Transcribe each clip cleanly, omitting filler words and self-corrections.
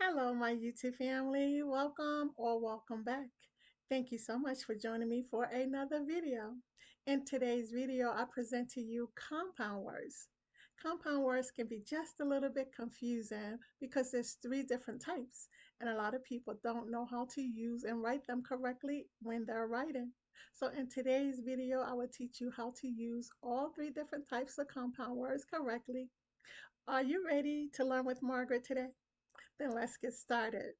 Hello, my YouTube family. Welcome or welcome back. Thank you so much for joining me for another video. In today's video, I present to you compound words. Compound words can be just a little bit confusing because there's three different types, and a lot of people don't know how to use and write them correctly when they're writing. So in today's video, I will teach you how to use all three different types of compound words correctly. Are you ready to learn with Margaret today? Then let's get started.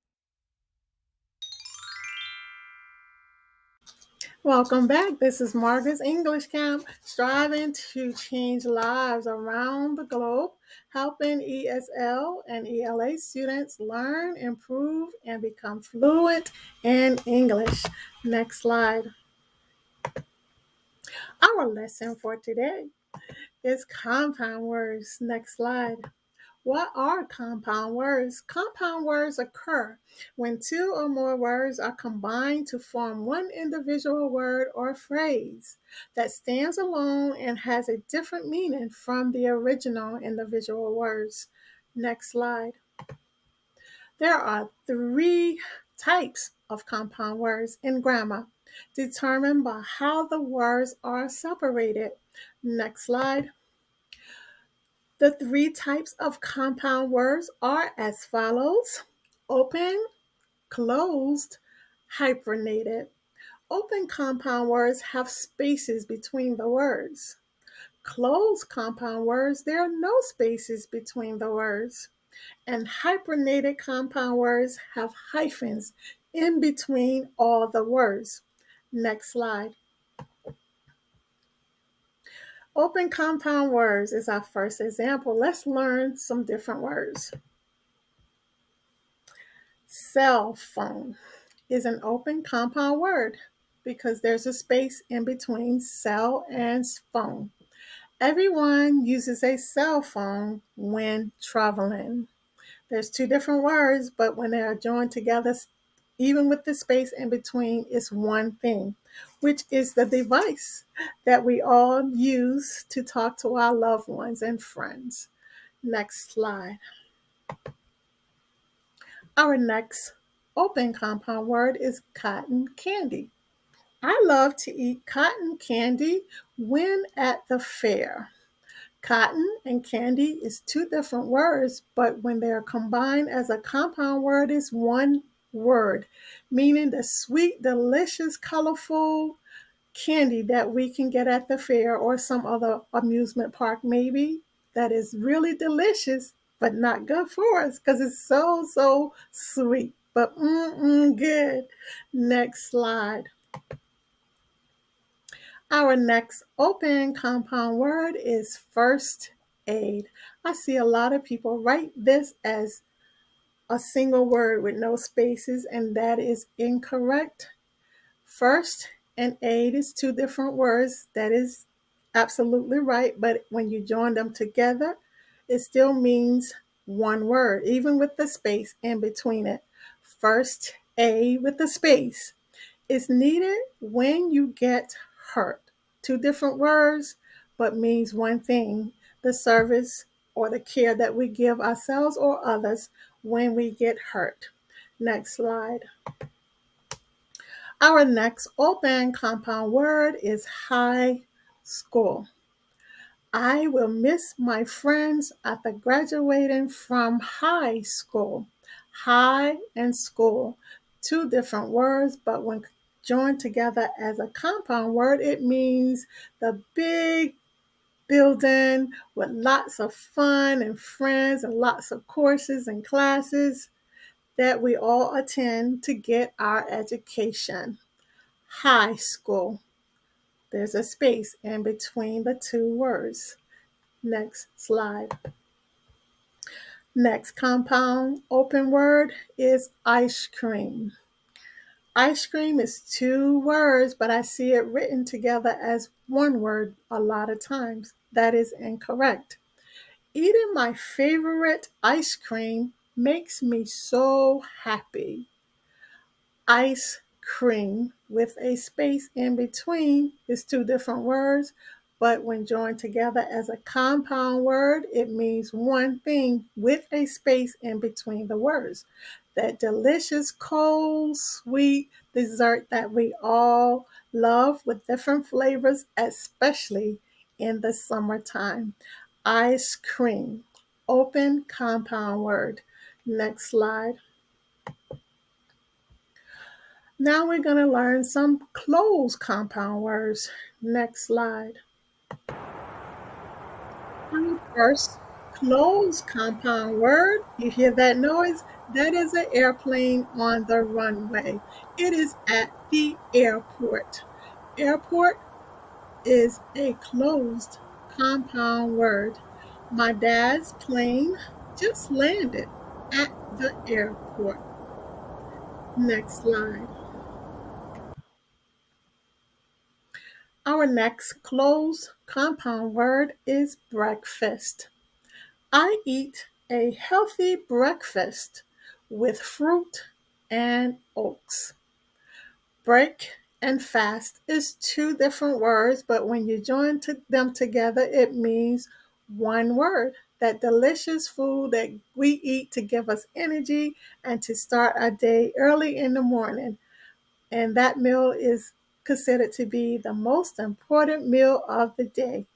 Welcome back. This is Margaret's English Camp, striving to change lives around the globe, helping ESL and ELA students learn, improve, and become fluent in English. Next slide. Our lesson for today is compound words. Next slide. What are compound words? Compound words occur when two or more words are combined to form one individual word or phrase that stands alone and has a different meaning from the original individual words. Next slide. There are three types of compound words in grammar, determined by how the words are separated. Next slide. The three types of compound words are as follows: open, closed, hyphenated. Open compound words have spaces between the words. Closed compound words, there are no spaces between the words. And hyphenated compound words have hyphens in between all the words. Next slide. Open compound words is our first example. Let's learn some different words. Cell phone is an open compound word because there's a space in between cell and phone. Everyone uses a cell phone when traveling. There's two different words, but when they are joined together, even with the space in between, it's one thing, which is the device that we all use to talk to our loved ones and friends. Next slide. Our next open compound word is cotton candy. I love to eat cotton candy when at the fair. Cotton and candy is two different words, but when they are combined as a compound word, is one word, meaning the sweet, delicious, colorful candy that we can get at the fair or some other amusement park, maybe, that is really delicious, but not good for us because it's so sweet, but good. Next slide. Our next open compound word is first aid. I see a lot of people write this as a single word with no spaces, and that is incorrect. First and aid is two different words. That is absolutely right. But when you join them together, it still means one word, even with the space in between it. First aid with the space is needed when you get hurt. Two different words, but means one thing: the service or the care that we give ourselves or others when we get hurt. Next slide. Our next open compound word is high school. I will miss my friends at the graduating from high school. High and school, two different words, but when joined together as a compound word, it means the big building with lots of fun and friends and lots of courses and classes that we all attend to get our education. High school. There's a space in between the two words. Next slide. Next compound open word is ice cream. Ice cream is two words, but I see it written together as one word a lot of times. That is incorrect. Eating my favorite ice cream makes me so happy. Ice cream with a space in between is two different words, but when joined together as a compound word, it means one thing with a space in between the words. That delicious, cold, sweet dessert that we all love with different flavors, especially in the summertime. Ice cream, open compound word. Next slide. Now we're going to learn some closed compound words. Next slide. First, closed compound word. You hear that noise? That is an airplane on the runway. It is at the airport. Airport is a closed compound word. My dad's plane just landed at the airport. Next slide. Our next closed compound word is breakfast. I eat a healthy breakfast with fruit and oats. Break and fast is two different words, but when you join them together, it means one word. That delicious food that we eat to give us energy and to start our day early in the morning. And that meal is considered to be the most important meal of the day.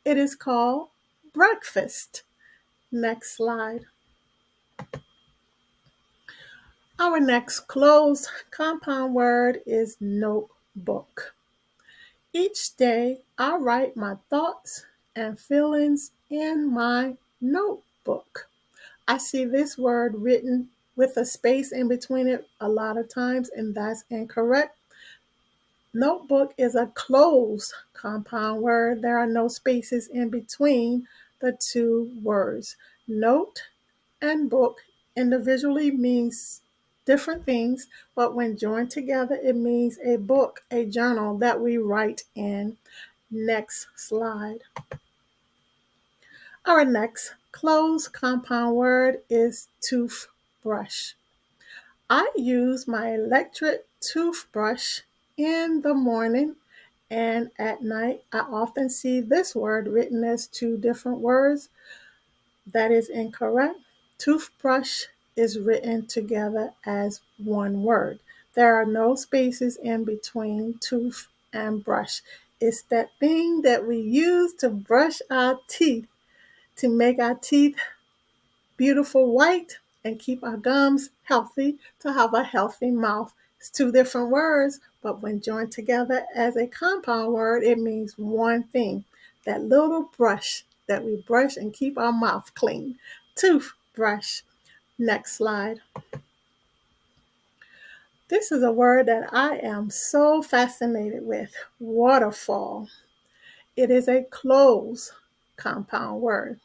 It is called breakfast. Next slide. Our next closed compound word is notebook. Each day, I write my thoughts and feelings in my notebook. I see this word written with a space in between it a lot of times, and that's incorrect. Notebook is a closed compound word. There are no spaces in between the two words. Note and book individually means different things, but when joined together, it means a book, a journal that we write in. Next slide. Our next closed compound word is toothbrush. I use my electric toothbrush in the morning and at night. I often see this word written as two different words. That is incorrect. Toothbrush is written together as one word. There are no spaces in between tooth and brush. It's that thing that we use to brush our teeth to make our teeth beautiful white and keep our gums healthy to have a healthy mouth. It's two different words, but when joined together as a compound word, it means one thing. That little brush that we brush and keep our mouth clean. Toothbrush. Next slide. This is a word that I am so fascinated with. Waterfall. It is a closed compound word.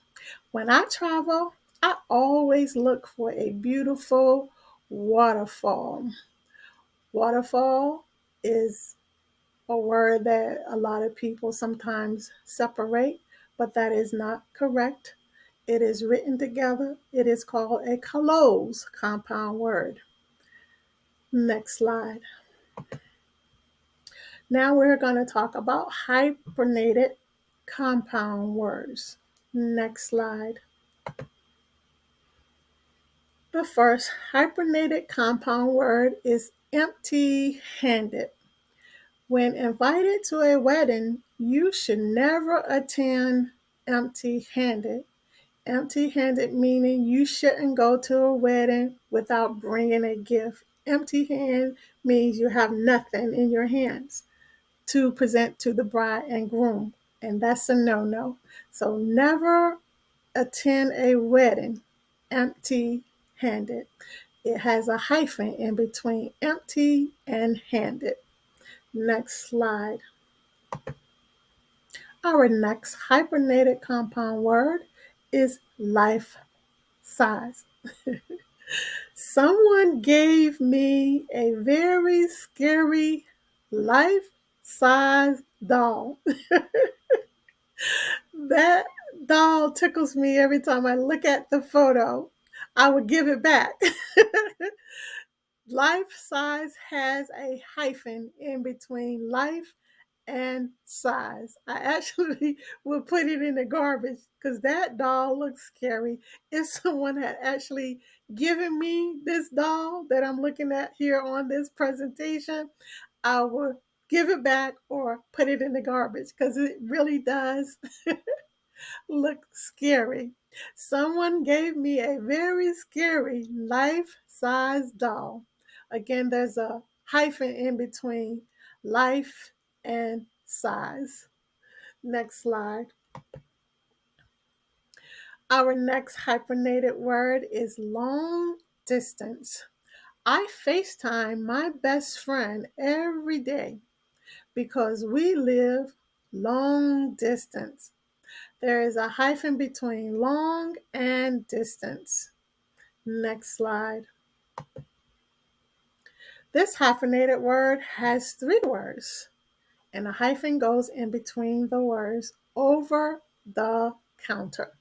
When I travel, I always look for a beautiful waterfall. Waterfall is a word that a lot of people sometimes separate, but that is not correct. It is written together. It is called a closed compound word. Next slide. Now we're going to talk about hyphenated compound words. Next slide. The first hyphenated compound word is empty handed. When invited to a wedding, you should never attend empty handed. Empty handed meaning you shouldn't go to a wedding without bringing a gift. Empty hand means you have nothing in your hands to present to the bride and groom, and that's a no no. So never attend a wedding empty handed. It has a hyphen in between empty and handed. Next slide. Our next hyphenated compound word is life size. Someone gave me a very scary life size doll. That doll tickles me every time I look at the photo. I would give it back. Life size has a hyphen in between life and size. I actually would put it in the garbage because that doll looks scary. If someone had actually given me this doll that I'm looking at here on this presentation, I would give it back or put it in the garbage because it really does look scary. Someone gave me a very scary life-size doll. Again, there's a hyphen in between life and size. Next slide. Our next hyphenated word is long distance. I FaceTime my best friend every day because we live long distance. There is a hyphen between long and distance. Next slide. This hyphenated word has 3 words, and a hyphen goes in between the words over the counter.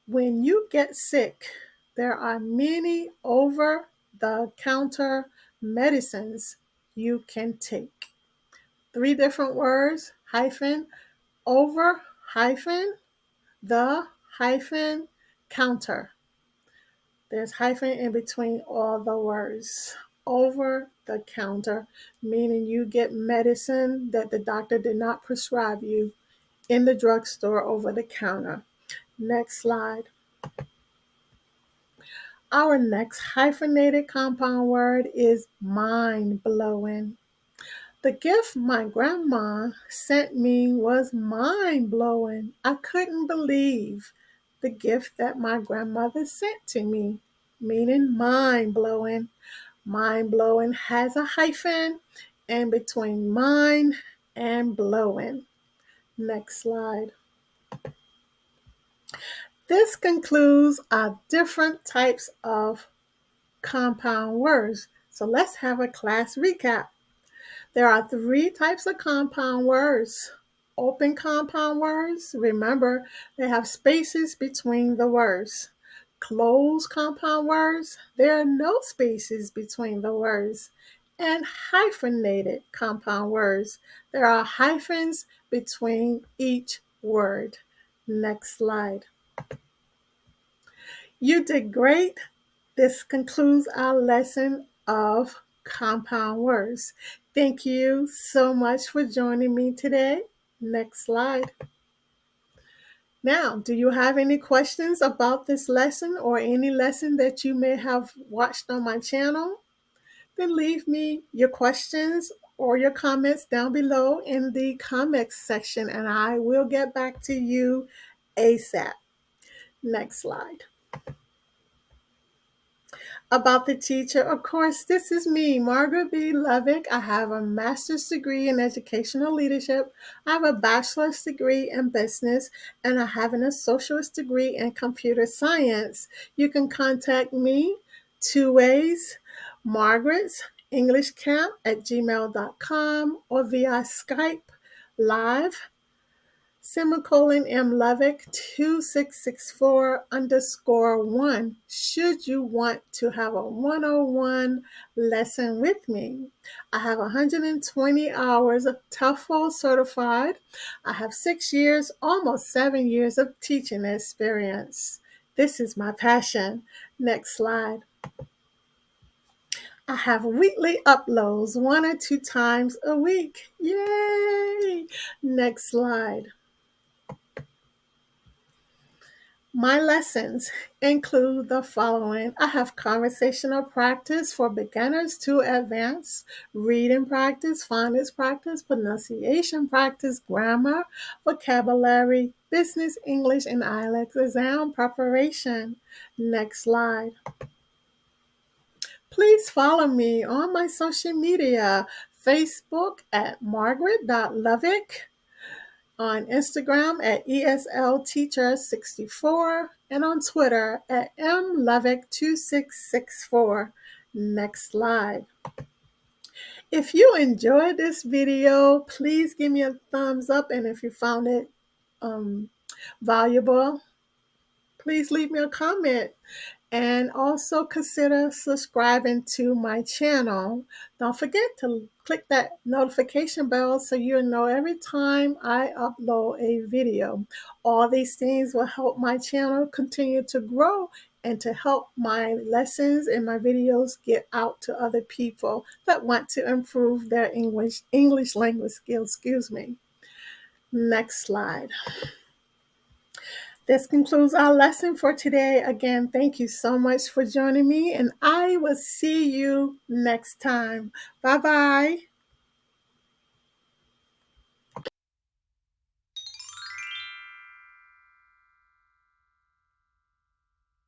When you get sick, there are many over the counter medicines you can take. 3 different words, hyphen, over, hyphen, the, hyphen, counter. There's hyphen in between all the words. Over the counter, meaning you get medicine that the doctor did not prescribe you in the drugstore over the counter. Next slide. Our next hyphenated compound word is mind-blowing. The gift my grandma sent me was mind-blowing. I couldn't believe the gift that my grandmother sent to me, meaning mind-blowing. Mind-blowing has a hyphen in between mind and blowing. Next slide. This concludes our different types of compound words. So let's have a class recap. There are 3 types of compound words. Open compound words, remember, they have spaces between the words. Closed compound words, there are no spaces between the words. And hyphenated compound words, there are hyphens between each word. Next slide. You did great. This concludes our lesson of compound words. Thank you so much for joining me today. Next slide. Now, do you have any questions about this lesson or any lesson that you may have watched on my channel? Then leave me your questions or your comments down below in the comments section and I will get back to you ASAP. Next slide. About the teacher, of course, this is me, Margaret B. Lovick. I have a master's degree in educational leadership. I have a bachelor's degree in business, and I have an associate's degree in computer science. You can contact me 2 ways, Margaret's English Camp at gmail.com or via Skype live /M Lovick2664_1 should you want to have a 101 lesson with me. I have 120 hours of TOEFL certified. I have 6 years, almost 7 years of teaching experience. This is my passion. Next slide. I have weekly uploads 1 or 2 times a week. Yay! Next slide. My lessons include the following. I have conversational practice for beginners to advanced, reading practice, phonics practice, pronunciation practice, grammar, vocabulary, business English, and IELTS exam preparation. Next slide. Please follow me on my social media, Facebook at margaret.lovick, on Instagram at ESLTeacher64, and on Twitter at mlovick2664. Next slide. If you enjoyed this video, please give me a thumbs up, and if you found it valuable, please leave me a comment. And also consider subscribing to my channel. Don't forget to click that notification bell so you'll know every time I upload a video. All these things will help my channel continue to grow and to help my lessons and my videos get out to other people that want to improve their English language skills. Excuse me. Next slide. This concludes our lesson for today. Again, thank you so much for joining me, and I will see you next time. Bye bye.